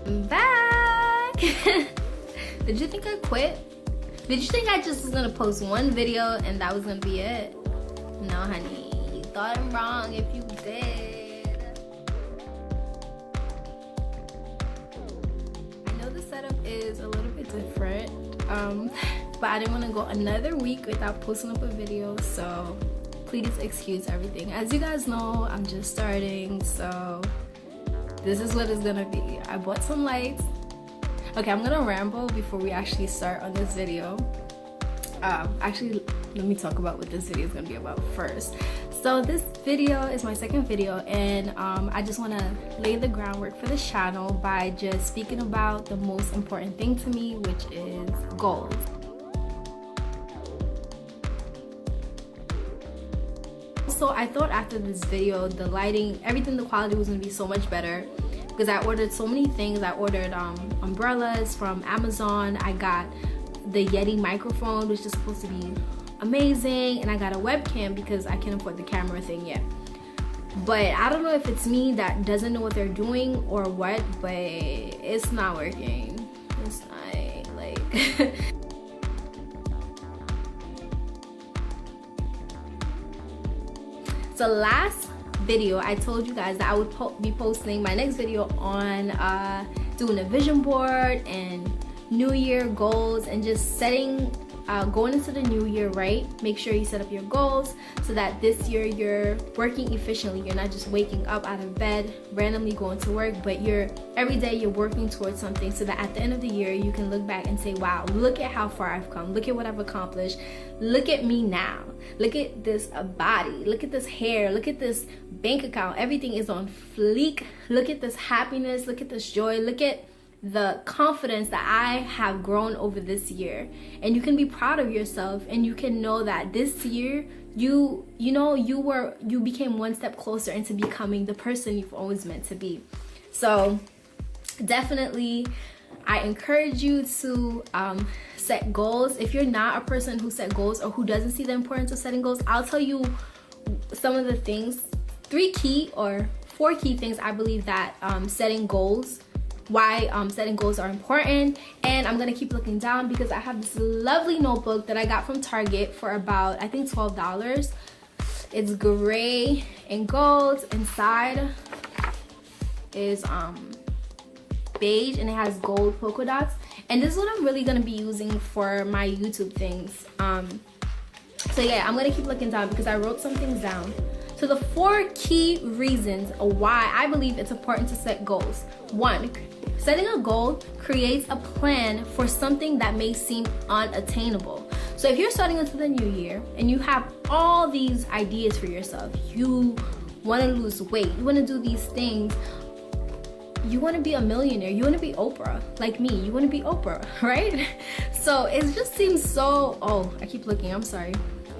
I'm back. Did you think I quit? Did you think I just was gonna post one video and that was gonna be it? No, honey, you thought I'm wrong if you did. I know the setup is a little bit different, but I didn't want to go another week without posting up a video, so please excuse everything. As you guys know, I'm just starting, so this is what it's gonna be. I bought some lights. Okay, I'm gonna ramble before we actually start on this video. Actually, let me talk about what this video is gonna be about first. So this video is my second video, and I just want to lay the groundwork for this channel by just speaking about the most important thing to me, which is goals. So I thought after this video, the lighting, everything, the quality was gonna be so much better because I ordered so many things. I ordered umbrellas from Amazon. I got the Yeti microphone, which is supposed to be amazing, and I got a webcam because I can't afford the camera thing yet. But I don't know if it's me that doesn't know what they're doing or what, but it's not working. It's not like So last video I told you guys that I would be posting my next video on doing a vision board and new year goals and just setting going into the new year, right? Make sure you set up your goals so that this year you're working efficiently. You're not just waking up out of bed, randomly going to work, but every day you're working towards something so that at the end of the year you can look back and say, wow, look at how far I've come. Look at what I've accomplished. Look at me now. Look at this body. Look at this hair. Look at this bank account. Everything is on fleek. Look at this happiness. Look at this joy. Look at the confidence that I have grown over this year. And you can be proud of yourself, and you can know that this year you became one step closer into becoming the person you've always meant to be. So definitely I encourage you to set goals. If you're not a person who set goals or who doesn't see the importance of setting goals, I'll tell you some of the things, 4 key things I believe that setting goals are important. And I'm gonna keep looking down because I have this lovely notebook that I got from Target for about, I think, $12. It's gray and gold. Inside is beige, and it has gold polka dots. And this is what I'm really gonna be using for my YouTube things. So yeah, I'm gonna keep looking down because I wrote some things down. So the 4 key reasons why I believe it's important to set goals. 1, setting a goal creates a plan for something that may seem unattainable. So if you're starting into the new year and you have all these ideas for yourself, you want to lose weight, you want to do these things, you want to be a millionaire, you want to be Oprah, like me, you want to be Oprah, right? So it just seems so, I keep looking, I'm sorry.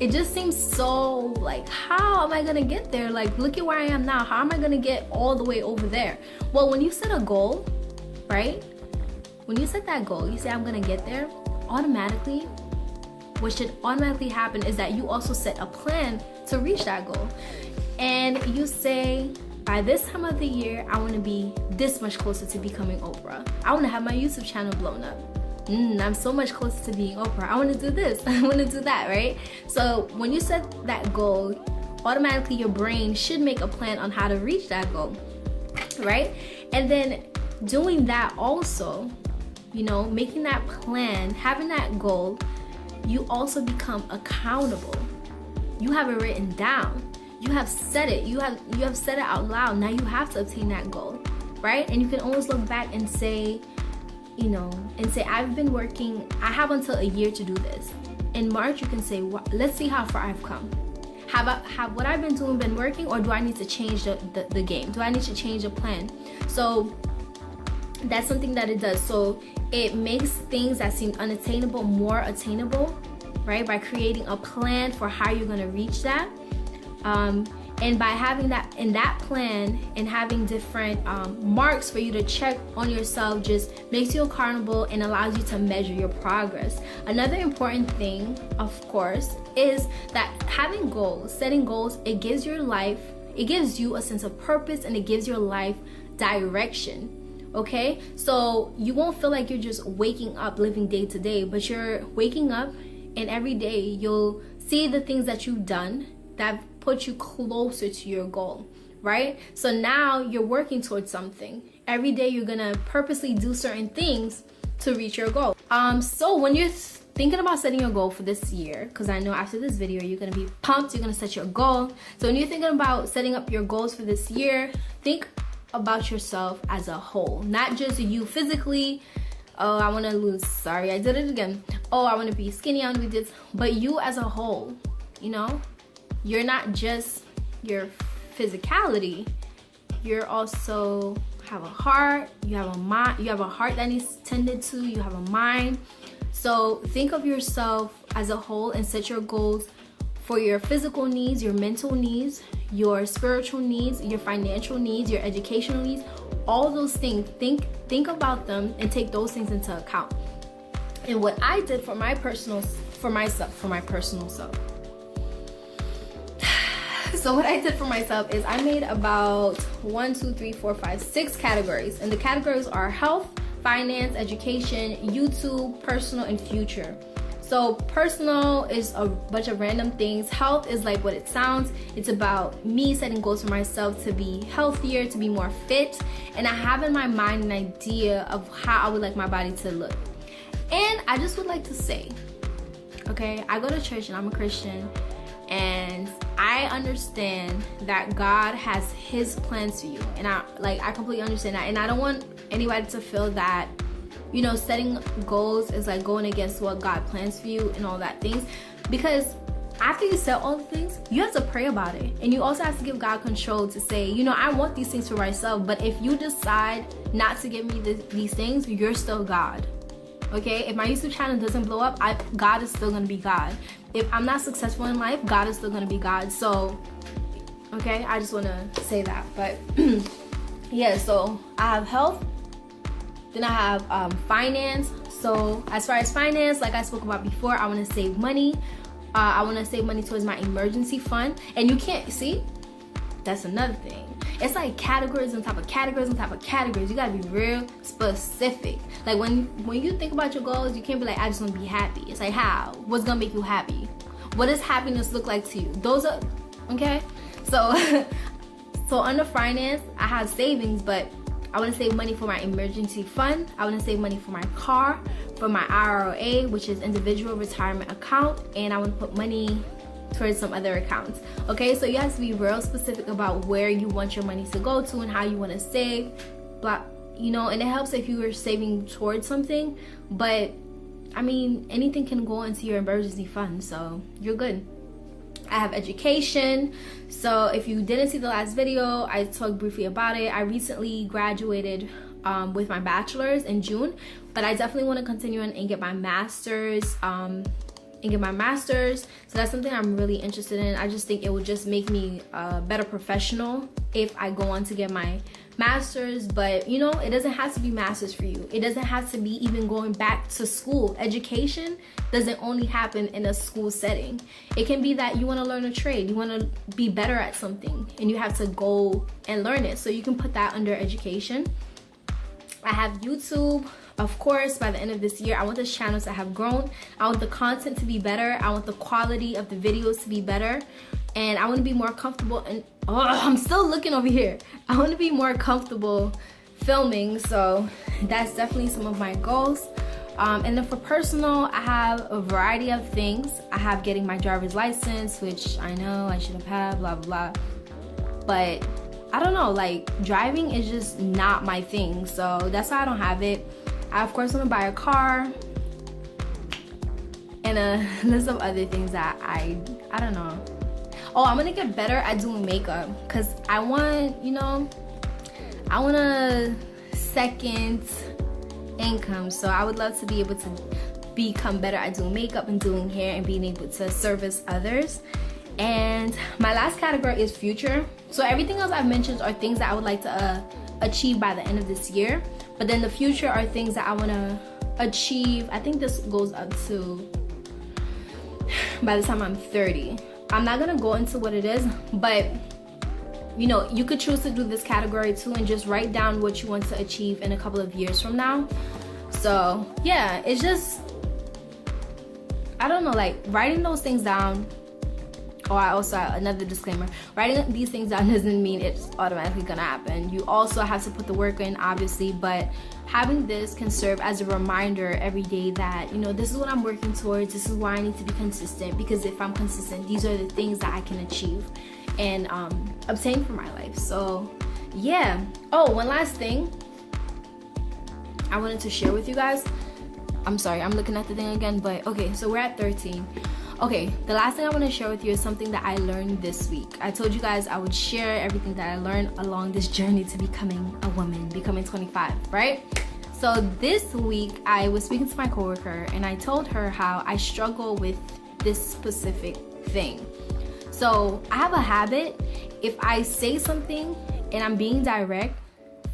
It just seems so like, how am I gonna get there? Like, look at where I am now. How am I gonna get all the way over there? Well, when you set a goal, right? When you set that goal, you say, I'm gonna get there, automatically, what should automatically happen is that you also set a plan to reach that goal. And you say, by this time of the year, I wanna be this much closer to becoming Oprah. I wanna have my YouTube channel blown up. I'm so much closer to being Oprah. I want to do this. I want to do that, right? So when you set that goal, automatically your brain should make a plan on how to reach that goal, right? And then doing that also, making that plan, having that goal, you also become accountable. You have it written down. You have said it. You have said it out loud. Now you have to obtain that goal, right? And you can always look back and say, I've been working, I have until a year to do this. In March, you can say, let's see how far I've come. Have what I've been doing been working, or do I need to change the game? Do I need to change the plan? So that's something that it does. So it makes things that seem unattainable more attainable, right? By creating a plan for how you're gonna reach that. And by having that in that plan and having different marks for you to check on yourself just makes you accountable and allows you to measure your progress. Another important thing, of course, is that having goals, setting goals, it gives you a sense of purpose, and it gives your life direction. Okay, so you won't feel like you're just waking up living day to day, but you're waking up, and every day you'll see the things that you've done that put you closer to your goal, right? So now you're working towards something. Every day you're gonna purposely do certain things to reach your goal. So when you're thinking about setting your goal for this year, because I know after this video you're gonna be pumped, you're gonna set your goal. So when you're thinking about setting up your goals for this year, think about yourself as a whole, not just you physically. Oh, I want to lose, sorry, I did it again. Oh, I want to be skinny, I want to be this, but you as a whole. You know, you're not just your physicality, you're also have a heart, you have a mind, you have a heart that needs tended to, you have a mind. So think of yourself as a whole and set your goals for your physical needs, your mental needs, your spiritual needs, your financial needs, your educational needs, all those things. Think about them and take those things into account. And what I did for my personal self. So what I did for myself is I made about 6 categories, and the categories are health, finance, education, YouTube, personal, and future. So personal is a bunch of random things. Health is like what it sounds. It's about me setting goals for myself to be healthier, to be more fit, and I have in my mind an idea of how I would like my body to look. And I just would like to say, okay, I go to church and I'm a Christian, and I understand that God has his plans for you, and I completely understand that, and I don't want anybody to feel that, you know, setting goals is like going against what God plans for you and all that things, because after you set all the things, you have to pray about it, and you also have to give God control to say, you know, I want these things for myself, but if you decide not to give me these things, you're still God. Okay, if my YouTube channel doesn't blow up, God is still gonna be God. If I'm not successful in life, God is still gonna be God. So, okay, I just wanna say that. But yeah, so I have health, then I have finance. So as far as finance, like I spoke about before, I wanna save money. I wanna save money towards my emergency fund. And you can't, see, that's another thing. It's like categories on top of categories on top of categories. You gotta be real specific. Like when you think about your goals, you can't be like, I just want to be happy. It's like, how? What's gonna make you happy? What does happiness look like to you? Those are, okay? So, so under finance, I have savings, but I want to save money for my emergency fund. I want to save money for my car, for my IRA, which is individual retirement account, and I want to put money towards some other accounts. Okay, so you have to be real specific about where you want your money to go to and how you want to save, blah, you know. And it helps if you are saving towards something, but I mean, anything can go into your emergency fund, so you're good. I have education. So if you didn't see the last video, I talked briefly about it. I recently graduated with my bachelor's in June, but I definitely want to continue and get my master's. So that's something I'm really interested in. I just think it would just make me a better professional if I go on to get my master's. But you know, it doesn't have to be master's for you. It doesn't have to be even going back to school. Education doesn't only happen in a school setting. It can be that you want to learn a trade, you want to be better at something, and you have to go and learn it. So you can put that under education. I have YouTube. Of course, by the end of this year, I want this channel to have grown. I want the content to be better. I want the quality of the videos to be better. And I want to be more comfortable. And oh, I'm still looking over here. I want to be more comfortable filming. So that's definitely some of my goals. And then for personal, I have a variety of things. I have getting my driver's license, which I know I should have had, blah, blah, blah. But I don't know, like driving is just not my thing. So that's why I don't have it. I of course want to buy a car and a list of other things that I don't know. Oh, I'm gonna get better at doing makeup because I want, you know, I want a second income. So I would love to be able to become better at doing makeup and doing hair and being able to service others. And my last category is future. So everything else I've mentioned are things that I would like to achieve by the end of this year. But then the future are things that I want to achieve. I think this goes up to by the time I'm 30. I'm not going to go into what it is, but you know, you could choose to do this category too and just write down what you want to achieve in a couple of years from now. So yeah, it's just, I don't know, like writing those things down. Oh, I also, another disclaimer, writing these things down doesn't mean it's automatically gonna happen. You also have to put the work in, obviously, but having this can serve as a reminder every day that, you know, this is what I'm working towards, this is why I need to be consistent, because if I'm consistent, these are the things that I can achieve and obtain for my life. So yeah. Oh, one last thing I wanted to share with you guys. I'm sorry, I'm looking at the thing again, but okay, so we're at 13. Okay, the last thing I want to share with you is something that I learned this week. I told you guys I would share everything that I learned along this journey to becoming a woman, becoming 25, right? So this week I was speaking to my coworker and I told her how I struggle with this specific thing. So I have a habit, if I say something and I'm being direct,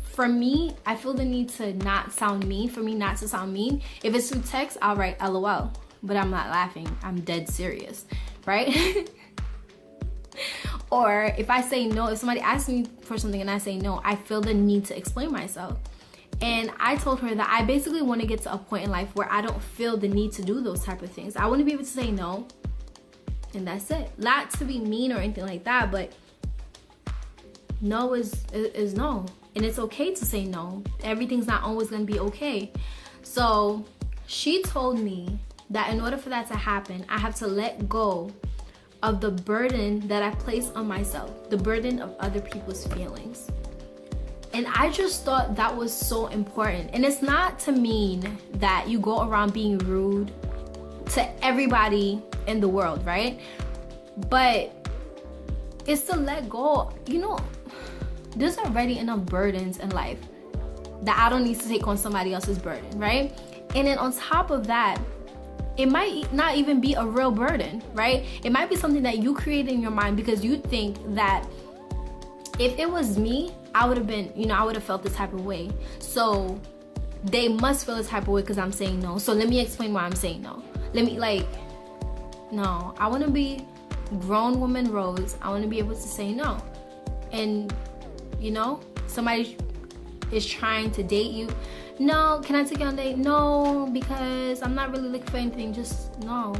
for me, I feel the need to not sound mean, for me not to sound mean. If it's through text, I'll write LOL. But I'm not laughing, I'm dead serious, right? Or if I say no, if somebody asks me for something and I say no, I feel the need to explain myself. And I told her that I basically want to get to a point in life where I don't feel the need to do those type of things. I want to be able to say no, and that's it. Not to be mean or anything like that, but no is no. And it's okay to say no. Everything's not always going to be okay. So she told me that in order for that to happen, I have to let go of the burden that I place on myself, the burden of other people's feelings. And I just thought that was so important. And it's not to mean that you go around being rude to everybody in the world, right? But it's to let go. You know, there's already enough burdens in life that I don't need to take on somebody else's burden, right? And then on top of that, it might not even be a real burden, right? It might be something that you create in your mind because you think that if it was me, I would have been, you know, I would have felt this type of way. So they must feel this type of way because I'm saying no. So let me explain why I'm saying no. No, I want to be grown woman Rose. I want to be able to say no. And, you know, somebody is trying to date you. No, can I take you on a date? No, because I'm not really looking for anything. Just no.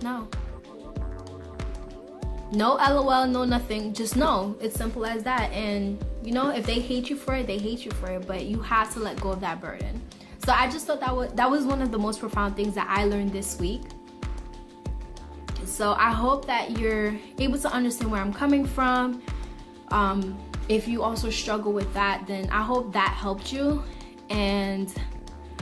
No. No LOL, no nothing. Just no. It's simple as that. And, you know, if they hate you for it, they hate you for it. But you have to let go of that burden. So I just thought that was one of the most profound things that I learned this week. So I hope that you're able to understand where I'm coming from. If you also struggle with that, then I hope that helped you. And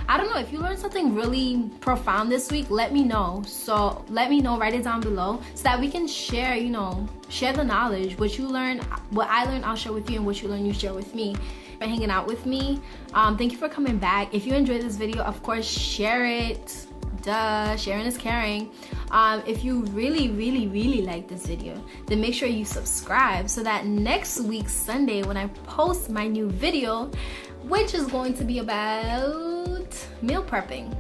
I don't know, if you learned something really profound this week, let me know. So let me know, write it down below so that we can share, you know, share the knowledge. What you learned, what I learned, I'll share with you, and what you learned, you share with me. For hanging out with me. Thank you for coming back. If you enjoyed this video, of course, share it. Duh, sharing is caring. If you really like this video, then make sure you subscribe so that next week Sunday when I post my new video, which is going to be about meal prepping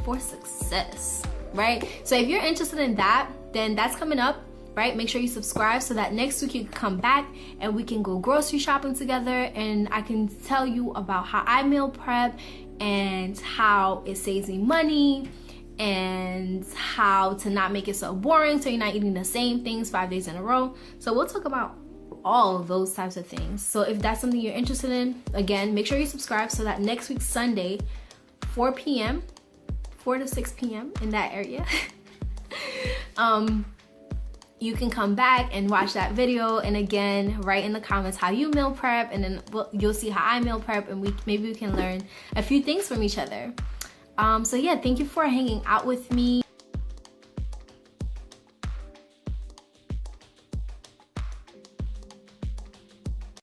for success, right? So if you're interested in that, then that's coming up, right? Make sure you subscribe so that next week you can come back and we can go grocery shopping together, and I can tell you about how I meal prep and how it saves me money and how to not make it so boring so you're not eating the same things 5 days in a row. So we'll talk about all of those types of things. So if that's something you're interested in, again, make sure you subscribe so that next week Sunday 4 to 6 p.m. in that area you can come back and watch that video, and again, write in the comments how you meal prep, and then you'll see how I meal prep, and maybe we can learn a few things from each other. So yeah, thank you for hanging out with me.